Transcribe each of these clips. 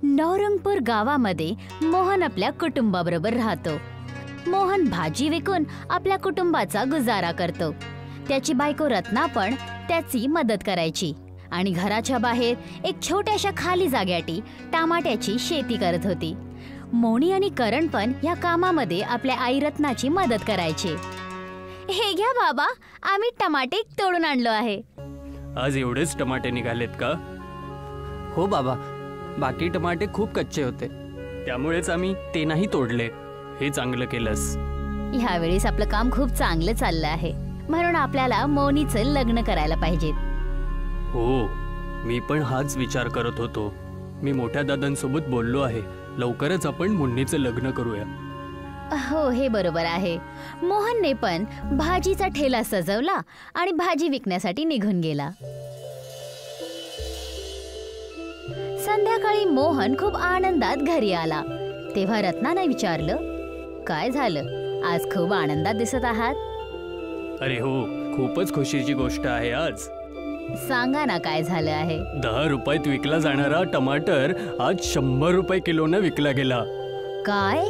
नवरंगपूर गावामध्ये मोहन आपल्या कुटुंबाबरोबर राहतो. मोहन भाजी विकून आपल्या कुटुंबाचा गुजारा करतो. त्याची बायको रत्ना पण त्याची मदत करायची आणि घराच्या बाहेर एक छोट्याशा खाली जाग्याटी टमाट्याची शेती करत होती. मोनी आणि करण पण या कामामध्ये आपल्या आई रत्नाची मदत करायचे. हे घ्या बाबा, आम्ही टमाटे तोडून आणलो आहे. आज एवढेच टमाटे निघालेत का? हो बाबा, बाकी टमाटे खूप कच्चे होते, त्यामुळेच आम्ही ते नाही तोडले. हे चांगलं केलंस. ह्यावेळेस आपलं काम खूप चांगलं चाललं आहे, म्हणून आपल्याला मोनीचं लग्न करायला पाहिजे. हो, मी पण हाच विचार करत होतो. मी मोठ्या दादांसोबत बोललो आहे. लवकरच आपण मुन्नीचं लग्न करूया. हो, हे बरोबर आहे. मोहनने पण भाजीचा ठेला सजवला आणि भाजी विकण्यासाठी निघून गेला. संध्याकाळी मोहन खूप आनंदात घरी आला. तेव्हा रत्नाने विचारलं, काय झालं? आज खूप आनंदात दिसत आहात. अरे हो, खूपच खुशीची गोष्ट आहे आज. सांगा ना, काय झालं आहे? 10 रुपयात विकला जाणारा टमाटर आज 100 रुपये किलोने विकला गेला. काय?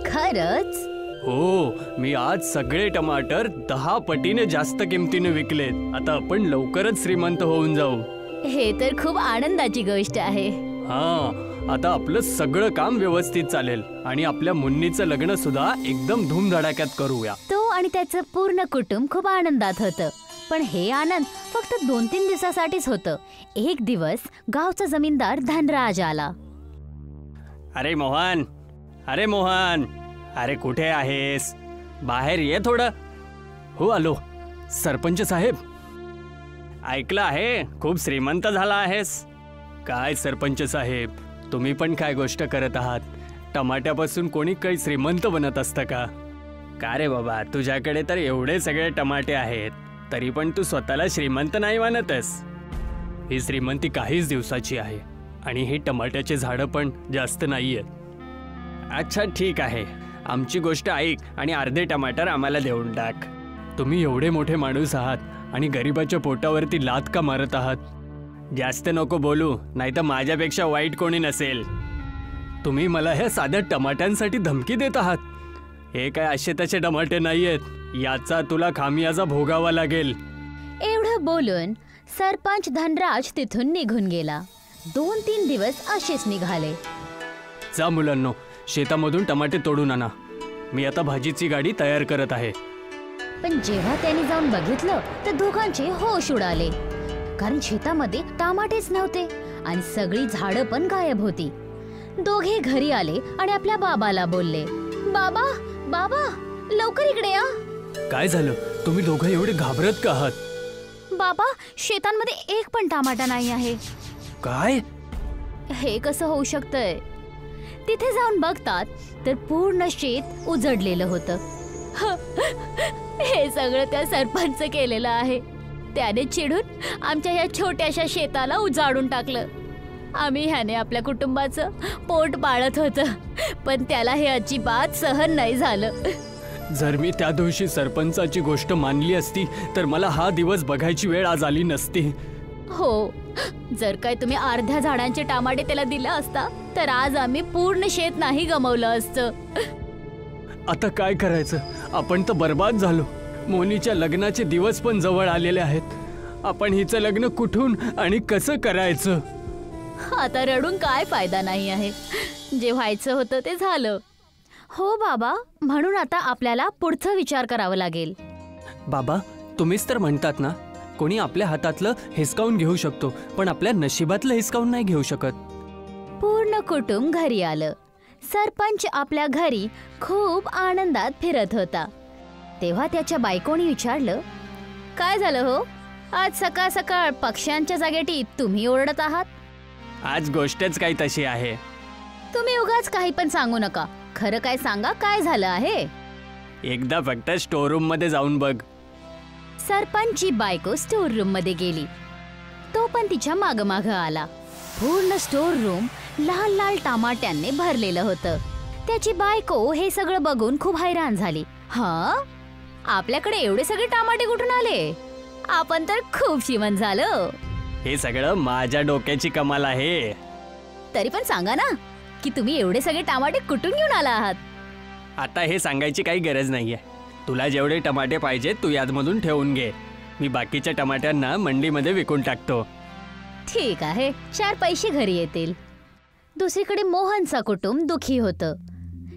खरंच? हो, मी आज सगळे टमाटर 10 पटीने जास्त किमतीने विकलेत. आता आपण लवकरच श्रीमंत होऊन जाऊ. हे तर खूप आनंदाची गोष्ट आहे. हा, आता आपलं सगळं काम व्यवस्थित चालेल आणि आपल्या मुन्नीचं लग्न सुद्धा एकदम धूमधडाक्यात करूया. तो आणि त्याचं पूर्ण कुटुंब खूप आनंदात होतं. पण हे आनंद फक्त 2-3 दिवसासाठीच होतं. एक दिवस गावचा जमीनदार धनराज आला. अरे मोहन, अरे मोहन, अरे कुठे आहेस? बाहेर ये थोडं. हो, आलो. सरपंच साहेब, ऐकलं आहे खूप श्रीमंत झाला आहेस. काय सरपंच साहेब, तुम्ही पण काय गोष्ट करत आहात? टमाट्यापासून कोणी काही श्रीमंत बनत असतं का? का रे बाबा, तुझ्याकडे तर एवढे सगळे टमाटे आहेत, तरी पण तू स्वतःला श्रीमंत नाही मानतस. ही श्रीमंती काहीच दिवसाची आहे आणि ही टमाट्याचे झाडं पण जास्त नाहीयेत. अच्छा ठीक आहे, आमची गोष्ट ऐक आणि अर्धे टमाटर आम्हाला देऊन टाक. तुम्ही एवढे मोठे माणूस आहात आणि गरिबाच्या पोटावरती लात का मारत आहात? जास्त नको बोलू, नाही तर माझ्यापेक्षा वाईट कोणी नसेल. तुम्ही मला ह्या साध्या टमाट्यांसाठी धमकी देत आहात. हे काय असे तसे टमाटे नाहीयेत, याचा तुला खामियाजा भोगावा लागेल. एवढं बोलून सरपंच धनराज तिथून निघून गेला. 2-3 दिवस असेच निघाले. जा मुलांनो, शेतामधून टमाटे तोडून आणा. मी आता भाजीची गाडी तयार करत आहे. पण जेव्हा त्यांनी जाऊन बघितलं तर दोघांचे होश उडाले, कारण शेतामध्ये टमाटेच नव्हते आणि सगळी झाडं पण गायब होती. दोघे घरी आले आणि आपल्या बाबाला बोलले, बाबा, बाबा, लवकर इकडे या. काय झालं? तुम्ही दोघं एवढे घाबरत का आहात? बाबा, शेतांमध्ये एक पण टमाटा नाही आहे. काय? हे कसं होऊ शकतंय? तिथे जाऊन बघतात तर पूर्ण शेत उजडलेलं होतं. हे सगळं त्या सरपंच केलेलं आहे. त्याने चिडून आमच्या या छोट्याशा शेताला उजाडून टाकलं. आम्ही ह्याने आपल्या कुटुंबाचं पोट पाळत होतं, पण त्याला हे अजिबात सहन नाही झालं. जर मी त्या दिवशी सरपंचाची गोष्ट मानली असती तर मला हा दिवस बघायची वेळ आज आली नसती. हो, जर काय तुम्ही अर्ध्या झाडांचे टमाटे त्याला दिलं असता तर आज आम्ही पूर्ण शेत नाही गमावलं असतं. आता काय करायचं? आपण तर बर्बाद झालो. मोनीच्या लग्नाचे दिवस पण जवळ आलेले आहेत. आपण हिचं लग्न कुठून आणि कसं करायचं? आता रडून काय फायदा नाही आहे. जे व्हायचं होतं ते झालं. हो बाबा, म्हणून आता आपल्याला पुढचा विचार करावा लागेल. बाबा, तुम्हीच तर म्हणतात ना, कोणी आपल्या हातातलं हिसकावून घेऊ शकतो, पण आपल्या नशिबातलं हिसकावून नाही घेऊ शकत. पूर्ण कुटुंब घरी आलं. सरपंच आपल्या घरी खूप आनंदात फिरत होता. तेव्हा त्याच्या बायकोनी विचारलं, काय झालं हो? आज सकाळ सकाळ पक्ष्यांच्या जागेटी तुम्ही ओरडत आहात. आज गोष्टच काही तशी आहे. तुम्ही उगाच काही पण सांगू नका. खरं काय सांगा, काय झालं आहे? एकदा फक्त स्टोर रूम मध्ये जाऊन बघ. सरपंचची बायको स्टोर रूम मध्ये गेली. तो पण तिच्या माग माग आला. पूर्ण स्टोर रूम लाल लाल टमाट्यांनी भरलेलं होतं. त्याची बायको हे सगळं बघून खूप हैराण झाली. हा, आपल्याकडे एवढे सगळे टमाटे कुठून आले? आपण तर खूप श्रीमंत झालो. हे सगळं माझ्या डोक्याची कमाल आहे. तरी पण सांगा ना की तुम्ही एवढे सगळे टमाटे कुठून घेऊन आला आहात. आता हे सांगायची काही गरज नाहीये. तुला जेवढे टमाटे पाहिजे तू यातमधून ठेवून घे. मी बाकीच्या टमाट्यांना मंडीमध्ये विकून टाकतो. ठीक आहे, 4 पैसे घरी येतील. दुसरीकडे मोहनचा कुटुंब दुखी होतं.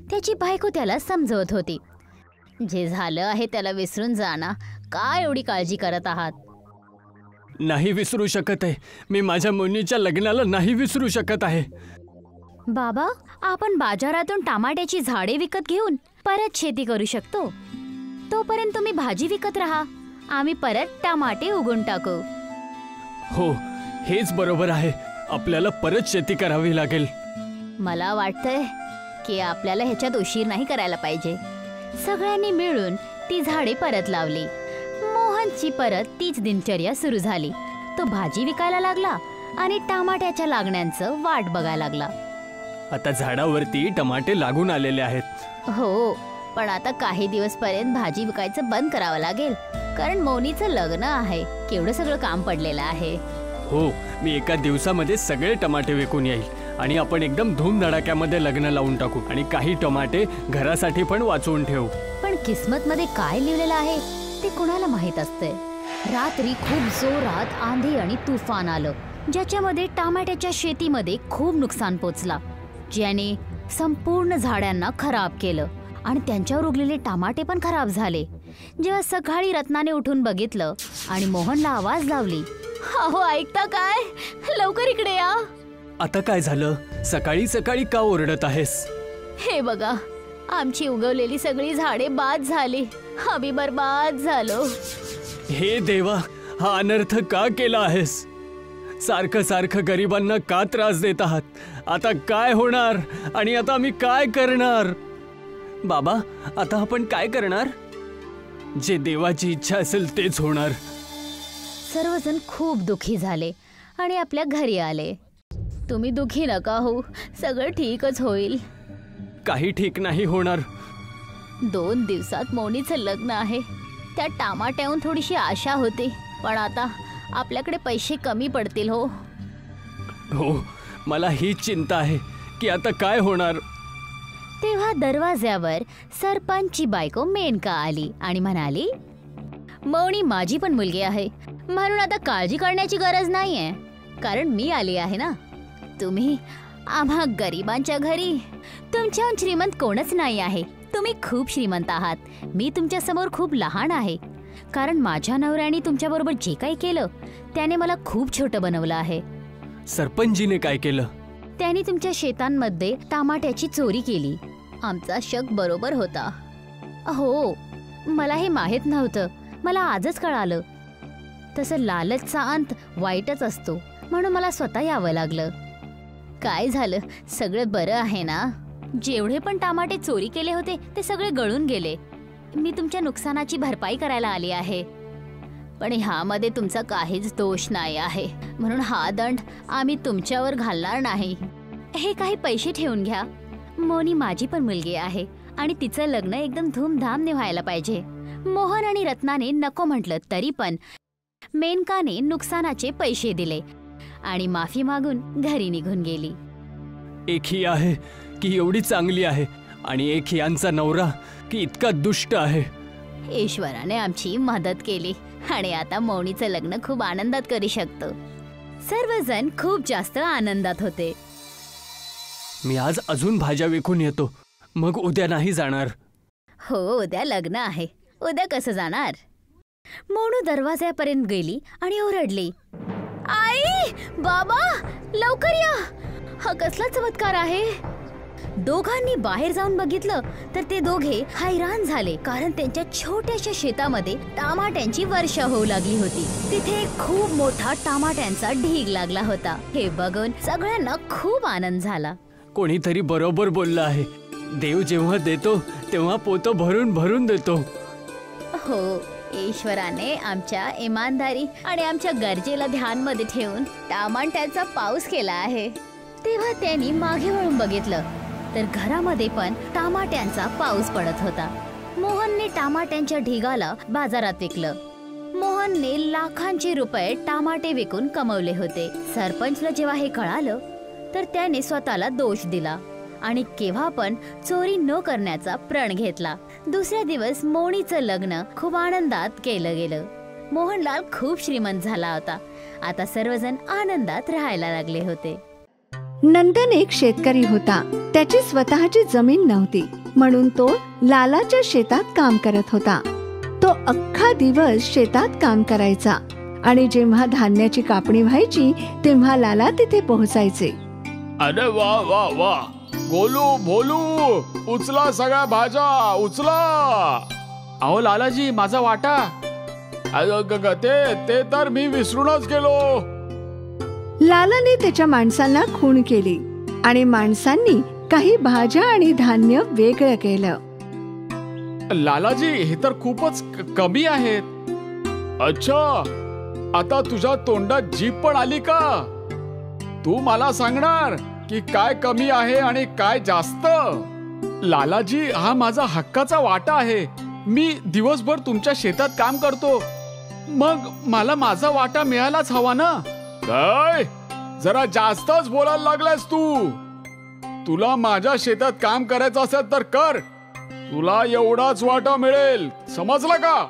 त्याची बायको त्याला समजवत होती, जे झालं आहे त्याला विसरून जा ना, काय एवढी काळजी करत आहात. नाही विसरू शकत आहे. मी माझ्या मुलीच्या लग्नाला नाही विसरू शकत आहे. बाबा, आपण बाजारातून टमाट्याची झाडे विकत घेऊन परत शेती करू शकतो. तोपर्यंत तुम्ही भाजी विकत राहा, आम्ही परत टमाटे उगवून टाकू. हो, हेच बरोबर आहे. आपल्याला परत शेती करावी लागेल. मला वाटतंय की आपल्याला ह्याच्यात उशीर नाही करायला पाहिजे. सगळ्यांनी मिळून ती झाडे परत लावली. मोहनची परत तीच दिनचर्या सुरू झाली. तो भाजी विकायला लागला आणि टमाट्याच्या लागण्यांचं वाट बघायला लागला. आता झाडावरती टमाटे लागून आलेले आहेत. हो, पण आता काही दिवस पर्यंत भाजी विकायचं बंद करावं लागेल, कारण मोनीचं लग्न आहे. केवढं सगळं काम पडलेलं आहे. हो, मी एका दिवसामध्ये सगळे टमाटे विकून येईल आणि आपण एकदम धूमधडाक्यामध्ये लग्न लावून टाकू आणि काही टमाटे घरासाठी पण वाचवून ठेवू. पण किस्मत मध्ये काय लिहिलेलं आहे ते कुणाला माहित असते. रात्री खूप जोरात आंधी आणि तुफान आलं, ज्याच्यामध्ये टमाट्याच्या शेतीमध्ये खूप नुकसान पोचला, ज्याने संपूर्ण झाडांना खराब केलं आणि त्यांच्यावर उगलेले टमाटे पण खराब झाले. जेव्हा सकाळी रत्नाने उठून बघितलं आणि मोहनला आवाज लावली, अहो ऐकता काय, लवकर इकडे या. आता काय झालं? सकाळी सकाळी का ओरडत आहेस? हे बघा, आमची उगवलेली सगळी झाडे बाद झाली, आम्ही बर्बाद झालो. हे देवा, हा अनर्थ का केला आहेस? सारखं सारखं गरिबांना का त्रास देत आहात? आता काय होणार आणि आता आम्ही काय करणार? बाबा, आता आपण काय करणार? जे देवाची इच्छा असेल तेच होणार. सर्वजण खूप दुखी झाले आणि आपल्या घरी आले. तुम्ही दुखी नका हो, सगळं ठीकच होईल. काही ठीक नाही होणार. 2 दिवसात मोनीचं लग्न आहे. त्या टमाट्याहून थोडीशी आशा होती, पण आता आपल्याकडे पैसे कमी पडतील. हो हो, मला हीच चिंता आहे की आता काय होणार. तेव्हा दरवाज्यावर सरपंचची बायको मेनका आली आणि म्हणाली, मोनी माझी पण मुलगी आहे, म्हणून आता काळजी करण्याची गरज नाहीये, कारण मी आली आहे ना. तुम्ही आम्हा गरिबांच्या घरी, तुमच्याहून श्रीमंत कोणच नाही आहे. तुम्ही खूप श्रीमंत आहात. मी तुमच्या समोर खूप लहान आहे, कारण माझ्या नवऱ्याने तुमच्याबरोबर जे काही केलं त्याने मला खूप छोटं बनवलं आहे. सरपंचजीने काय केलं? त्यांनी तुमच्या शेतांमध्ये टमाट्याची चोरी केली. आमचा शक बरोबर होता. हो, मला हे माहीत नव्हतं, मला आजच कळालं. तसं लालचचा अंत वाईटच असतो, म्हणून मला स्वतः यावं लागलं. काय झालं, सगळं बरं आहे ना? जेवढे पण टमाटे चोरी केले होते ते सगळे गळून गेले. मी तुमच्या नुकसानाची भरपाई करायला आली आहे, पण ह्यामध्ये तुमचा काहीच दोष नाही आहे, म्हणून हा दंड आम्ही तुमच्यावर घालणार नाही. हे काही पैसे ठेवून घ्या. मोनी माझी पण मुलगी आहे आणि तिचं लग्न एकदम धूमधामने व्हायला पाहिजे. मोहन आणि रत्नाने नको म्हटलं तरी पण मेनकाने नुकसानाचे पैसे दिले आणि माफी मागून घरी निघून गेली. एक ही आहे की एवढी चांगली आहे आणि एक यांचा नवरा की इतका दुष्ट आहे. ईश्वराने आमची मदत केली आणि आता मोनीचं लग्न खूप आनंदात करू शकतो. सर्वजण खूप जास्त आनंदात होते. मी आज अजून भाज्या विकून येतो, मग उद्या नाही जाणार. हो, उद्या लग्न आहे, उद्या कसं जाणार? मोनू दरवाजापर्यंत गेली आणि ओरडली, आई, बाबा, लवकर या, हा कसला चमत्कार आहे. दोघांनी बाहेर जाऊन बघितलं तर ते दोघे हैराण झाले, कारण त्यांच्या छोट्याशा शेतामध्ये टमाट्यांची वर्षा होऊ लागली होती. तिथे खूप मोठा टमाट्यांचा ढीग लागला होता. हे बघून सगळ्यांना खूप आनंद झाला. कोणीतरी बरोबर बोललं आहे, देव जेव्हा देतो तेव्हा पोतं भरून भरून देतो. हो, ईश्वराने आमच्या इमानदारी आणि आमच्या गरजेला ध्यानमध्ये ठेवून टमाट्याचा पाऊस केला आहे. तेव्हा त्यांनी मागे वळून बघितलं तर घरामध्ये पण टमाट्यांचा पाऊस पडत होता. मोहनने टमाट्यांच्या ढिगाला बाजारात विकलं. मोहनने लाखांचे रुपये टमाटे विकून कमवले होते. सरपंचला जेव्हा हे कळालं तर त्याने स्वतःला दोष दिला आणि केव्हा पण चोरी न करण्याचा प्रण घेतला. दुसऱ्या दिवस मोहनीचं लग्न खूप आनंदात केलं गेलं. मोहनलाल खूप श्रीमंत झाला होता. आता सर्वजण आनंदात राहायला लागले होते. नंदन एक शेतकरी होता. त्याची स्वतःची जमीन नव्हती, म्हणून तो लालाच्या शेतात काम करत होता. तो अख्खा दिवस शेतात काम करायचा आणि जेव्हा धान्याची कापणी व्हायची तेव्हा लाला तिथे पोहोचायचे. अरे वा वा वा, गोलू भोलू, उचला सगळ्या भाज्या उचला. अहो लालाजी, माझा वाटा. ते तर मी विसरूनच गेलो. लालाने त्याच्या माणसांना खूण केली आणि माणसांनी काही भाज्या आणि धान्य वेगळं केलं. लालाजी, हे तर खूपच कमी आहेत. अच्छा, आता तुझ्या तोंडात जीभ पण आली का? तू मला सांगणार की काय कमी आहे आणि काय जास्त? लालाजी, हा माझा हक्काचा वाटा आहे. मी दिवसभर तुमच्या शेतात काम करतो, मग मला माझा वाटा मिळायलाच हवा ना. काय, जरा जास्तच बोलायला लागलास तू. तुला माझ्या शेतात काम करायचं असेल तर कर, तुला एवढाच वाटा मिळेल, समजलं का?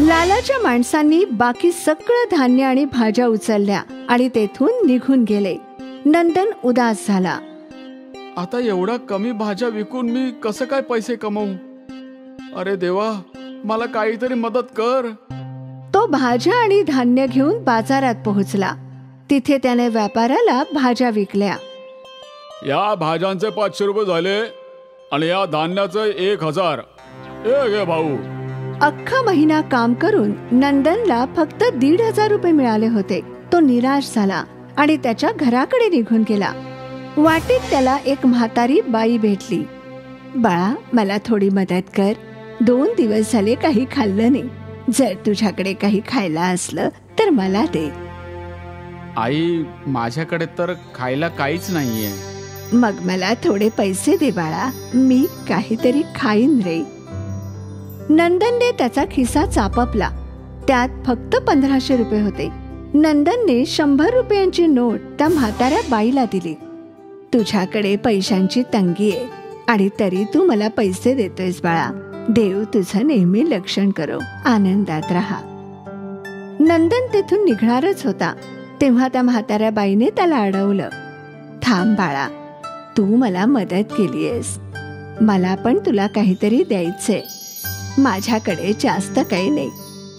लालाच्या माणसांनी बाकी सगळं धान्य आणि भाज्या उचलल्या आणि तेथून निघून गेले. नंदन उदास झाला. आता एवढा कमी भाज्या विकून मी कसं काय पैसे कमवू? अरे देवा, मला काहीतरी मदत कर. तो भाज्या आणि धान्य घेऊन बाजारात पोहोचला. तिथे त्याने व्यापाऱ्याला भाज्या विकल्या. या भाज्यांचे 500 रुपये झाले आणि या धान्याचे 1000. हे घे भाऊ. अख्खा महिना काम करून नंदनला फक्त 1500 रुपये मिळाले होते. तो निराश झाला आणि त्याच्या घराकडे निघून गेला. वाटेत त्याला एक म्हातारी बाई भेटली. बाळा, मला थोडी मदत कर. 2 दिवस झाले काही खाल्लं नाही. जर तुझ्याकडे काही खायला असलं तर मला दे. आई, माझ्याकडे तर खायला काहीच नाहीये. मग मला थोडे पैसे दे बाळा, मी काहीतरी खाईन रे. नंदनने त्याचा खिसा चापपला. त्यात फक्त 1500 रुपये होते. नंदनने 100 रुपयांची नोट त्या म्हाताऱ्या बाईला दिली. तुझ्याकडे पैशांची तंगी आहे आणि तरी तू मला पैसे देतोयस बाळा. देव तुझं नेहमी रक्षण करो, आनंदात राहा. नंदन तेथून निघणारच होता तेव्हा त्या म्हाताऱ्या बाईने त्याला अडवलं. थांब बाळा, तू मला मदत केलीयस, मला पण तुला काहीतरी द्यायचंय. माझ्याकडे जास्त काही नाही,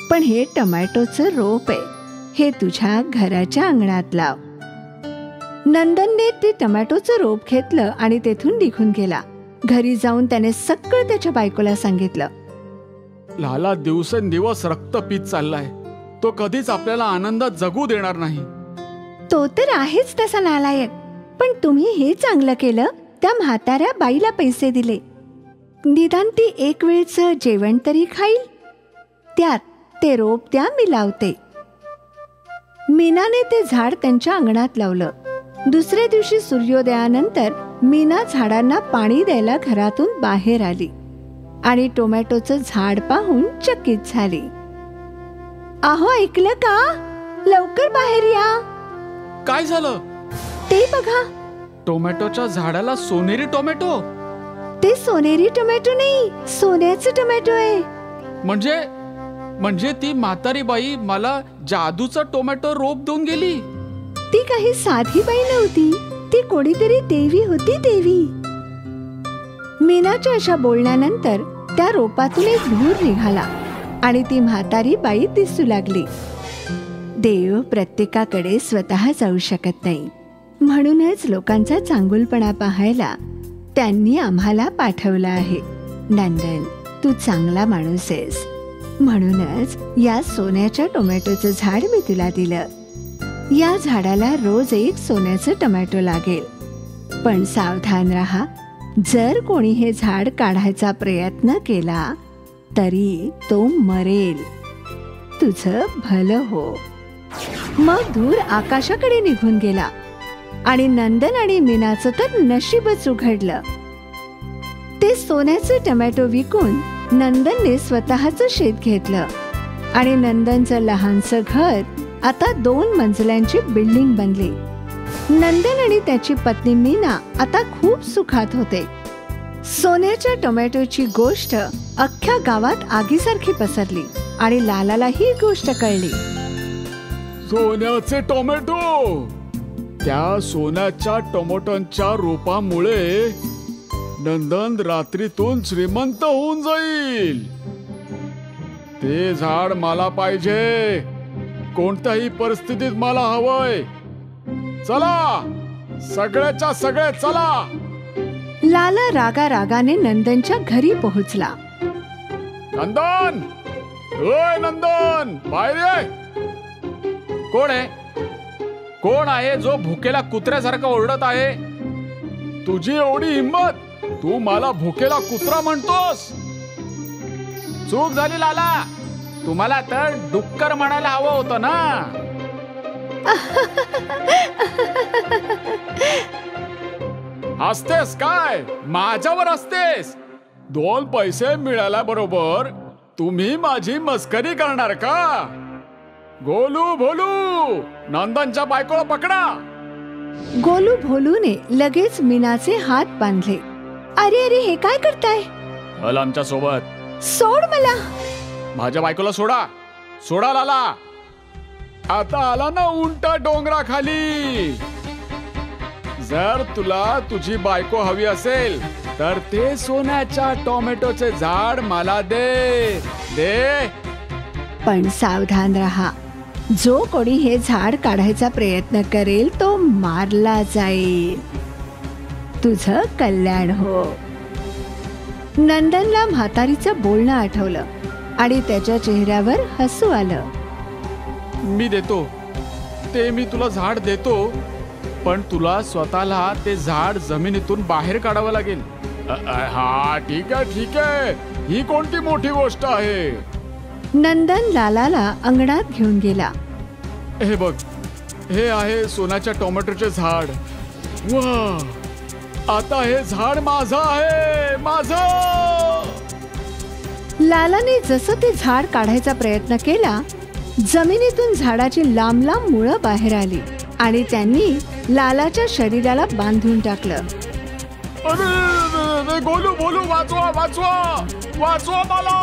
पण हे टोमॅटोचं रोप आहे, हे तुझ्या घराच्या अंगणात लाव. नंदनने ते टोमॅटोचं रोप घेतलं आणि तेथून निघून गेला. घरी जाऊन त्याने सगळं त्याच्या बायकोला सांगितलं. लाला दिवसेंदिवस रक्त पीत चाललाय. तो कधीच आपल्याला आनंदात जगू देणार नाही. तो तर आहेच तसा नालायक, पण तुम्ही हे चांगलं केलं, त्या म्हाताऱ्या बाईला पैसे दिले. निदान ती एक वेळचं जेवण तरी खाईल. त्यात ते रोप त्या मी लावते. मीनाने ते झाड त्यांच्या अंगणात लावलं. दुसऱ्या दिवशी सूर्योदयानंतर मीना झाडांना पाणी द्यायला घरातून बाहेर आली आणि टोमॅटोचं झाड पाहून चकित झाली. अहो, ऐकलं का? लवकर बाहेर या. काय झालं? ते बघा. टोमॅटोच्या झाडाला सोनेरी टोमॅटो. ते सोनेरी टोमॅटो नाही, सोन्याचे टोमॅटो आहे. म्हणजे ती म्हातारी बाई मला जादूचा टोमॅटो रोप देऊन गेली. ती काही साधी बाई नव्हती, ती कोणीतरी देवी होती, देवी. मीनाच्या अशा बोलण्यानंतर त्या रोपातून एक धूर निघाला आणि ती म्हातारी बाई दिसू लागली. देव प्रत्येकाकडे स्वतः जाऊ शकत नाही, म्हणूनच लोकांचा चांगुलपणा पाहायला त्यांनी आम्हाला पाठवलं आहे. नंदन, तू चांगला माणूस आहेस, म्हणूनच या सोन्याच्या टोमॅटोचं झाड मी तुला दिलं. या झाडाला रोज एक सोन्याचं टोमॅटो लागेल, पण सावधान राहा. जर कोणी हे झाड काढायचा प्रयत्न केला तरी तो मरेल. तुझं भलं हो. मग धूर आकाशाकडे निघून गेला आणि नंदन आणि मीनाचं तर नशीबच उघडलं. ते सोन्याचे टोमॅटो विकून नंदनने स्वतःचं शेत घेतलं आणि नंदनचं लहानसं घर आता 2 मजल्यांची बिल्डिंग बनली. नंदन आणि त्याची पत्नी मीना आता खूप सुखात होते. सोन्याच्या टोमॅटोची गोष्ट अख्ख्या गावात आगीसारखी पसरली आणि लालाला ही गोष्ट कळली. सोन्याचे टोमॅटो, त्या सोन्याच्या टोमॅटोंच्या रोपामुळे नंदन रात्रीतून श्रीमंत होऊन जाईल. ते झाड मला पाहिजे, कोणत्याही परिस्थितीत मला हवंय. चला, सगळ्याच्या सगळे चला. लाला रागाने नंदनच्या घरी पोहोचला. नंदन, ओय नंदन, बाहेर ये. कोण आहे? कोण आहे जो भुकेला कुत्र्यासारखं ओरडत आहे? तुझी एवढी हिंमत, तू मला भुकेला कुत्रा म्हणतोस? चूक झाली लाला, तुम्हाला तर डुक्कर म्हणायला हवं होतं ना. हसतेस काय? माझ्यावर हसतेस? 2 पैसे मिळाल्याबरोबर तुम्ही माझी मस्करी करणार का? गोलू भोलू, नंदनच्या बायकोला पकडा. गोलू भोलूने लगेच मीनाचे हात बांधले. अरे अरे, हे काय करताय? चल आमच्या सोबत. सोड मला. माझ्या बायकोला सोडा. सोडा लाला. आता आला ना उंटा डोंगराखाली. जर तुला तुझी बायको हवी असेल तर ते सोन्याच्या टोमॅटोचे झाड मला दे. दे. पण सावधान रहा, जो कोणी हे झाड काढायचा प्रयत्न करेल तो मारला जाईल. तुझं कल्याण हो. नंदनला म्हातारीचं बोलणं आठवलं आणि त्याच्या चेहऱ्यावर हसू आलं. मी देतो ते, मी तुला झाड देतो, पण तुला स्वतःला ते झाड जमिनीतून बाहेर काढावं लागेल. हा ठीक आहे ठीक आहे, ही कोणती मोठी गोष्ट आहे. नंदन लालाला अंगणात घेऊन गेला. हे बघ, हे आहे सोन्याच्या टोमॅटोचे झाड. वा, आता हे झाड माझं आहे, माझं. लालाने जसं ते झाड काढायचा प्रयत्न केला, जमिनीतून झाडाची लांब लांब मुळं बाहेर आली आणि त्यांनी लालाच्या शरीराला बांधून टाकलं. अरे गोलू भोलू, वाचवा वाचवा वाचवा मला.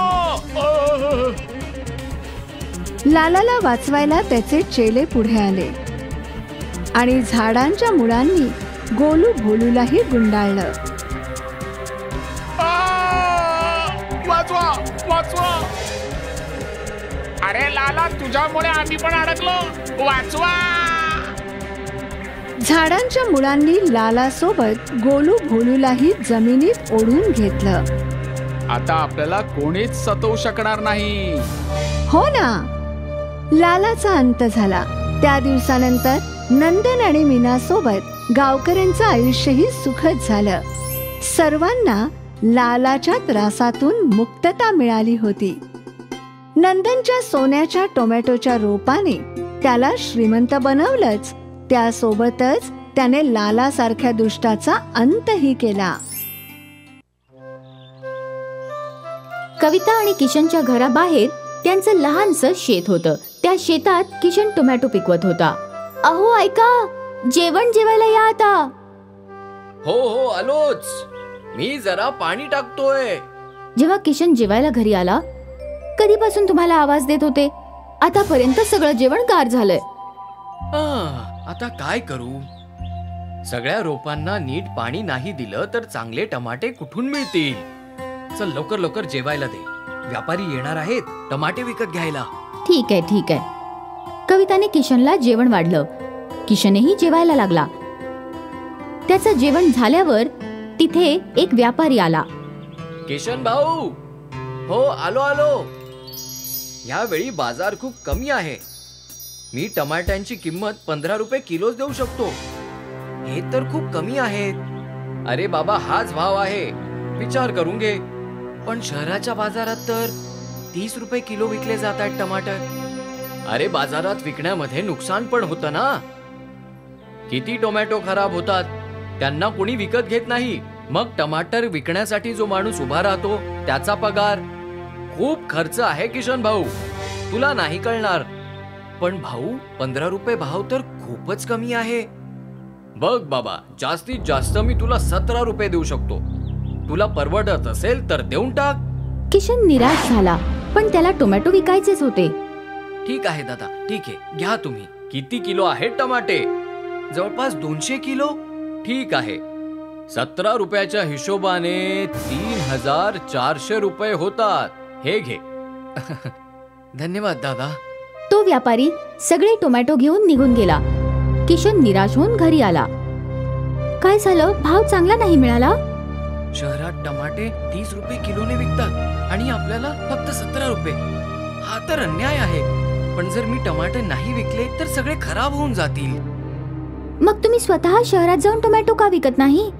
लालाला वाचवायला त्याचे चेले पुढे आले आणि झाडांच्या मुळांनी गोलू भोलूलाही गुंडाळलं. वाचवा वाचवा. अरे लाला, तुझ्यामुळे आम्ही पण अडकलो, वाचवा. झाडांच्या मुळांनी लाला सोबत गोलू भोलूलाही जमिनीत ओढून घेतलं. आता आपल्याला कोणीच सतवू शकणार नाही. हो ना. लालाचा अंत झाला. त्या दिवसानंतर नंदन आणि मीना सोबत गावकऱ्यांचं आयुष्यही सुखद झालं. सर्वांना लालाच्या त्रासातून मुक्तता मिळाली होती. नंदनच्या सोन्याच्या टोमॅटोच्या रोपाने त्याला श्रीमंत बनवलंच, त्यासोबतच त्याने लालासारख्या दुष्टाचा अंतही केला. कविता आणि किशनच्या घराबाहेर त्यांचं लहानसं शेत होतं. त्या शेतात किशन टोमॅटो पिकवत होता. अहो ऐका, जेवण जेवायला या आता. हो हो, आलोच. मी जरा पाणी टाकतोय. जेव्हा किशन जेवायला घरी आला, कधीपासून तुम्हाला आवाज देत होते, आतापर्यंत सगळं जेवण गार झालंय. आता काय करू? सगळ्या रोपांना नीट पाणी नाही दिलं तर चांगले टमाटे कुठून मिळतील? चल लवकर लवकर जेवायला दे. व्यापारी येणार आहेत टमाटे विकत घ्यायला. ठीक आहे ठीक आहे. कविताने किशनला जेवण वाढलं. किशनही जेवायला लागला. त्याचं जेवण झाल्यावर तिथे एक व्यापारी आला. किशन भाऊ, हो आलो आलो. यावेळी बाजार खूप कमी आहे. मी टमाट्यांची किंमत 15 रुपये किलोच देऊ शकतो. हे तर खूप कमी आहेत. अरे बाबा, हाच भाव आहे, विचार करून घे. पण शहराच्या बाजारात तर 30 रुपये किलो विकले जातात टमाटर. अरे बाजारात विकण्यामध्ये नुकसान पण होतं ना. किती टोमॅटो खराब होतात, त्यांना कोणी विकत घेत नाही. मग टमाटर विकण्यासाठी जो माणूस उभा राहतो त्याचा पगार. खूप खर्च आहे किशन भाऊ, तुला नाही कळणार. पण भाऊ, 15 रुपये भाव तर खूपच कमी आहे. बघ बाबा, जास्तीत जास्त मी तुला 17 रुपये देऊ शकतो. तुला परवडत असेल तर देऊन टाक. किशन निराश झाला, पण त्याला टोमॅटो विकायचेच होते. ठीक आहे दादा, ठीक आहे, घ्या तुम्ही. किती किलो आहेत टमाटे? जवळपास 200 किलो. ठीक आहे, 17 रुपयाच्या हिशोबाने 3400 रुपये होतात. हे घे. धन्यवाद दादा. तो व्यापारी सगळे टोमॅटो घेऊन निघून गेला. किशन निराश होऊन घरी आला. काय झालं? भाव चांगला नाही मिळाला. शहरात टमाटे 30 रुपये किलोने विकतात आणि आपल्याला फक्त 17 रुपये. हा तर अन्याय आहे. पण जर मी टमाटे नाही विकले तर सगळे खराब होऊन जातील. मग तुम्ही स्वतः शहरात जाऊन टोमॅटो का विकत नाही?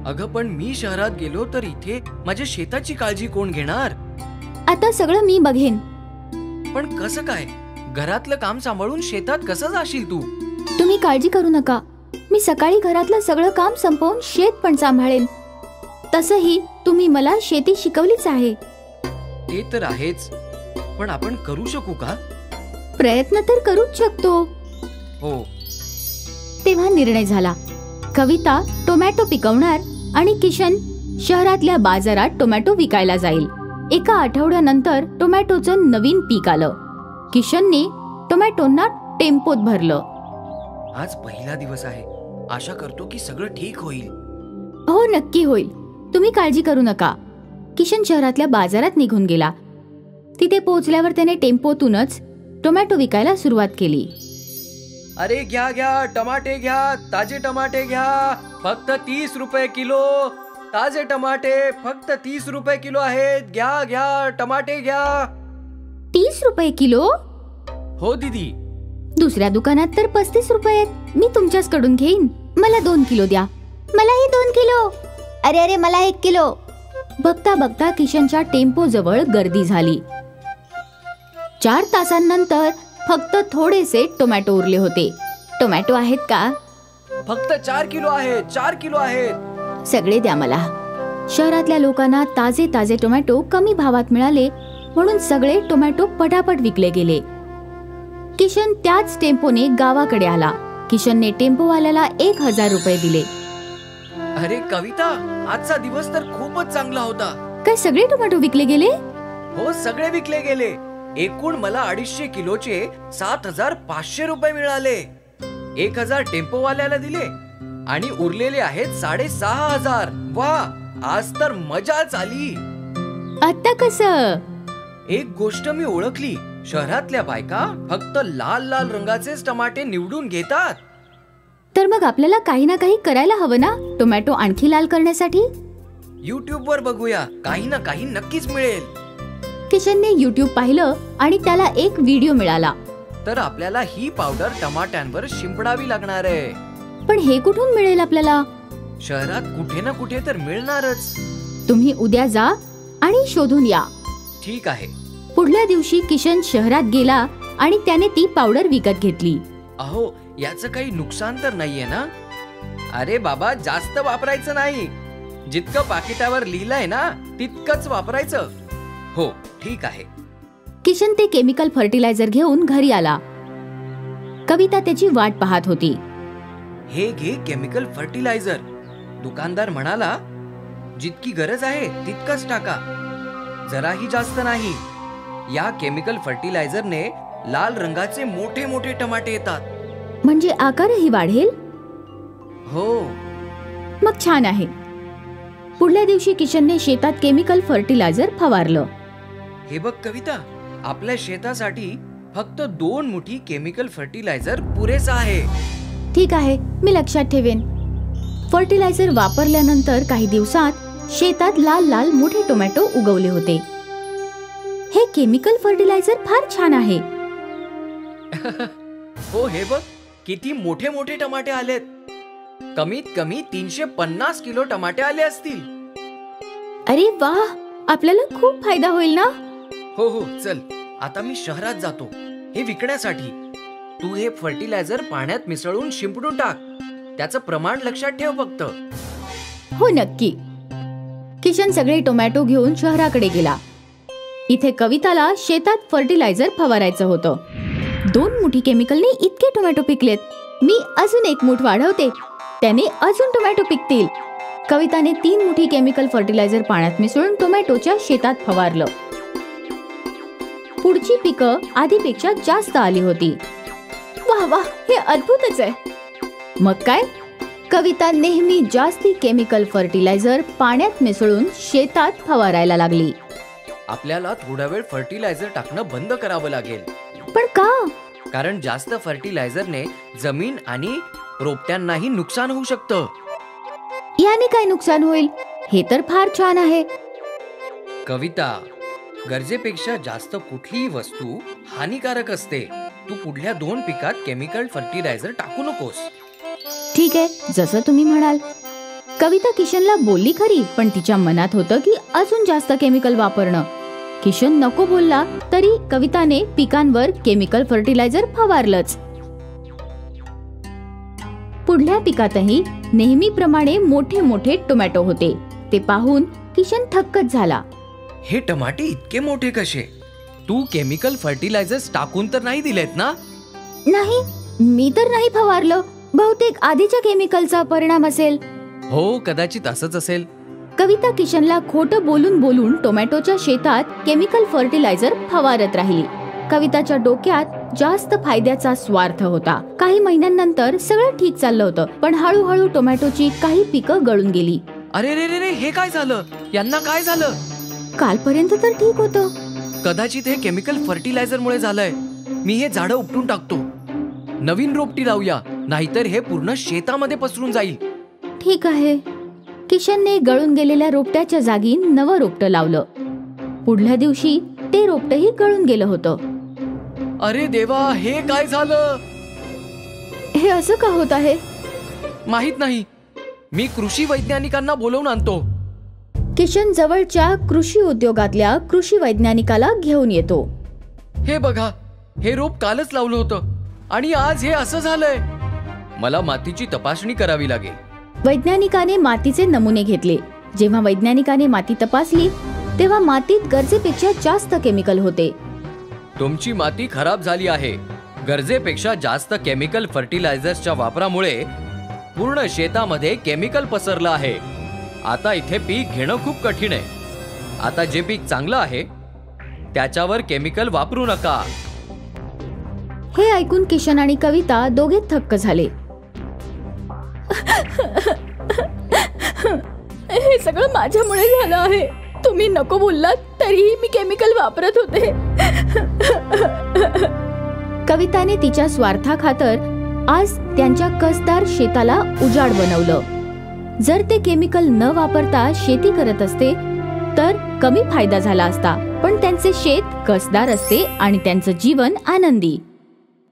अगं, पण मी शहरात गेलो तर इथे माझ्या शेताची काळजी कोण घेणार? आता सगळं मी बघेन. पण कसं काय? घरातलं काम सांभाळून शेतात कसं जाशील तू? तुम्ही काळजी करू नका. मी सकाळी घरातलं सगळं काम संपवून शेत पण सांभाळेन. तसंही तुम्ही मला शेती शिकवलीच आहे. ते तर आहेच, पण आपण करू शकू का? प्रयत्न तर करूच शकतो. हो. तेव्हा निर्णय झाला. कविता टोमॅटो पिकवणार आणि किशन शहरातल्या बाजारात टोमॅटो विकायला जाईल. एका आठवड्यानंतर टोमॅटोचं नवीन पीक आलं. किशनने टोमॅटोंना टेम्पोत भरलं. आज पहिला दिवस आहे. आशा करतो की सगळं ठीक होईल. हो, नक्की होईल. तुम्ही काळजी करू नका. किशन शहरातल्या बाजारात निघून गेला. तिथे पोहोचल्यावर त्याने टेम्पोतूनच टोमॅटो विकायला सुरुवात केली. अरे घ्या घ्या, टमाटे घ्या, ताजे टमाटे घ्या, फक्त 30 रुपये किलो. ताजे टमाटे फक्त 30 रुपये किलो आहेत. घ्या घ्या, टमाटे घ्या. 30 रुपये किलो? हो दीदी. दुसऱ्या दुकानात तर 35 रुपये आहेत. मी तुमच्याचकडून घेईन. मला 2 किलो द्या. मलाही 2 किलो. अरे अरे, मला 1 किलो. बघता बघता किशनच्या टेम्पो जवळ गर्दी झाली. 4 तासांनंतर फक्त थोडेसे टोमॅटो उरले होते. टोमॅटो आहेत का? फक्त 4 किलो आहेत. 4 किलो आहेत. सगळे द्या मला. शहरातल्या लोकांना ताजे ताजे टोमॅटो कमी भावात मिळाले, म्हणून सगळे टोमॅटो पटापट विकले गेले. किशन त्याच टेम्पोने गावाकडे आला. किशनने टेम्पोवाल्याला 1000 रुपये दिले. अरे कविता, आजचा दिवस तर खूपच चांगला होता. काय सगळे टोमॅटो विकले गेले? हो, सगळे विकले गेले. एकूण मला 250 किलोचे 7500 रुपये मिळाले. 1000 टेम्पोवाल्याला दिले आणि उरलेले आहेत 6500. वा, आज तर मजाच आली. आता कसं? एक गोष्ट मी ओळखली. शहरातल्या बायका फक्त लाल लाल रंगाचेच टमाटे निवडून घेतात. तर मग आपल्याला काही ना काही करायला हवं ना, टोमॅटो आणखी लाल करण्यासाठी? YouTube वर बघूया. काही ना काही नक्कीच मिळेल. किशनने YouTube पाहिलं आणि त्याला एक व्हिडिओ मिळाला. तर आपल्याला ही पावडर टमाट्यांवर शिंपडावी लागणार आहे. पण हे कुठून मिळेल आपल्याला? शहरात कुठे ना कुठे तर मिळणारच. तुम्ही उद्या जा आणि शोधून या. ठीक आहे. पुढल्या दिवशी किशन शहरात गेला आणि त्याने ती पावडर विकत घेतली. अहो, याचं काही नुकसान तर नाहीये ना? अरे बाबा, जास्त वापरायचं नाही. जितकं पाकिटावर लिहिलंय ना तितकंच वापरायचं. हो, ठीक आहे. किशन ते केमिकल फर्टिलायझर घेऊन घरी आला. कविता त्याची वाट पाहत होती. हे घे केमिकल फर्टिलायझर. दुकानदार म्हणाला, जितकी गरज आहे तितकंच टाका, जराही जास्त नाही. या केमिकल फर्टिलायझरने लाल रंगाचे मोठे मोठे टमाटे येतात. म्हणजे आकारही वाढेल? हो. मग छान आहे. पुढल्या दिवशी किशनने शेतात केमिकल फर्टिलायझर फवारलं. हे बघ कविता, आपल्या शेतासाठी फक्त 2 मुठी केमिकल फर्टिलायझर पुरेसा आहे. ठीक आहे, मी लक्षात ठेवेन. फर्टिलायझर वापरल्यानंतर काही दिवसात शेतात लाल लाल मोठे टोमॅटो उगवले होते. हे केमिकल फर्टिलायझर फार छान आहे. हो, हे बघ किती मोठे मोठे टमाटे आलेत. कमीत कमी 350 किलो टमाटे आले असतील. अरे वा, आपल्याला खूप फायदा होईल ना? हो हो, चल आता मी शहरात जातो हे विकण्यासाठी. तू हे फर्टिलायझर पाण्यात मिसळून शिंपडून टाक. त्याचं प्रमाण लक्षात ठेव फक्त. हो नक्की. किशन सगळे टोमॅटो घेऊन शहराकडे गेला. इथे कविताला शेतात फर्टिलायझर फवारायचं होतं. 2 मुठी केमिकलने इतके टोमॅटो पिकलेत. मी अजून 1 मूठ वाढवते. त्याने अजून टोमॅटो पिकतील. कविताने 3 मुठी केमिकल फर्टिलायझर पाण्यात मिसळून टोमॅटोच्या शेतात फवारलं. पुढची पिकं आधीपेक्षा जास्त आली होती. वाह वाह, हे अद्भुतच आहे. मग काय, कविता नेहमी जास्ती केमिकल फर्टिलायझर पाण्यात मिसळून शेतात फवारायला लागली. आपल्याला थोडा वेळ फर्टिलायझर टाकणं बंद करावं लागेल. पण का? कारण जास्त फर्टिलायझरने जमीन आणि रोपट्यांनाही नुकसान होऊ शकतं. याने काय नुकसान होईल? हे तर फार छान आहे. कविता, गरजेपेक्षा जास्त कुठलीही वस्तू हानिकारक असते. तू पुढल्या 2 पिकात केमिकल फर्टिलायझर टाकू नकोस. ठीक आहे, जसं तुम्ही म्हणाल. कविता किशनला बोलली खरी, पण तिच्या मनात होतं की अजून जास्त केमिकल वापरणं. किशन नको बोलला तरी कविताने पिकांवर केमिकल फर्टिलायझर फवारलंच. पुढल्या पिकातही नेहमीप्रमाणे मोठे मोठे टोमॅटो होते. ते पाहून किशन थक्कच झाला. हे टमाटे इतके मोठे कसे? तू केमिकल फर्टिलायझर्स टाकून तर नाही दिलेत ना? नाही, मी तर नाही फवारलं. बहुतेक आधीच्या केमिकलचा परिणाम असेल. हो, कदाचित असंच असेल. कविता किशनला खोटं बोलून बोलून टोमॅटोच्या शेतात केमिकल फर्टिलायझर फवारत राहिली. कविताच्या डोक्यात जास्त फायद्याचा स्वार्थ होता. काही महिन्यांनंतर सगळं ठीक चाललं होतं, पण हळूहळू टोमॅटोची काही पिकं गळून गेली. अरे रे रे रे, हे काय झालं? यांना काय झालं? कालपर्यंत तर ठीक होतं. कदाचित हे केमिकल फर्टिलायझर मुळे झालंय. मी हे झाडं उपटून टाकतो. नवीन रोपटी लावूया, नाहीतर हे पूर्ण शेतामध्ये पसरून जाईल. ठीक आहे. किशनने गळून गेलेल्या रोपट्याच्या जागी नवं रोपटं लावलं. पुढल्या दिवशी ते रोपटही गळून गेलं होतं. अरे देवा, हे काय झालं? हे असं का होत आहे? माहित नाही. मी कृषी वैज्ञानिकांना बोलवून आणतो. किशन जवळच्या कृषी उद्योगातल्या कृषी वैज्ञानिकाला घेऊन येतो. हे बघा, हे रोप कालच लावलं होतं आणि आज हे असं झालंय. मला मातीची तपासणी करावी लागेल. वैज्ञानिकाने मातीचे नमुने घेतले. जेव्हा वैज्ञानिकाने माती तपासली तेव्हा मातीत गरजेपेक्षा जास्त केमिकल होते. तुमची माती खराब झाली आहे. गरजेपेक्षा जास्त केमिकल फर्टिलायझर्सच्या वापरामुळे पूर्ण शेतामध्ये केमिकल पसरलं आहे. आता इथे पीक घेणं खूप कठीण आहे. आता जे पीक चांगलं आहे त्याच्यावर केमिकल वापरू नका. हे ऐकून किशन आणि कविता दोघे थक्क झाले. हे सगळं माझ्यामुळे झालं आहे. तुम्ही नको बोललात तरीही मी केमिकल वापरत होते. कविताने तिच्या स्वार्थाखातर आज त्यांच्या कसदार शेताला उजाड बनवलं. जर ते केमिकल न वापरता शेती करत असते तर कमी फायदा झाला असता, पण त्यांचे शेत कसदार असते आणि त्यांचं जीवन आनंदी.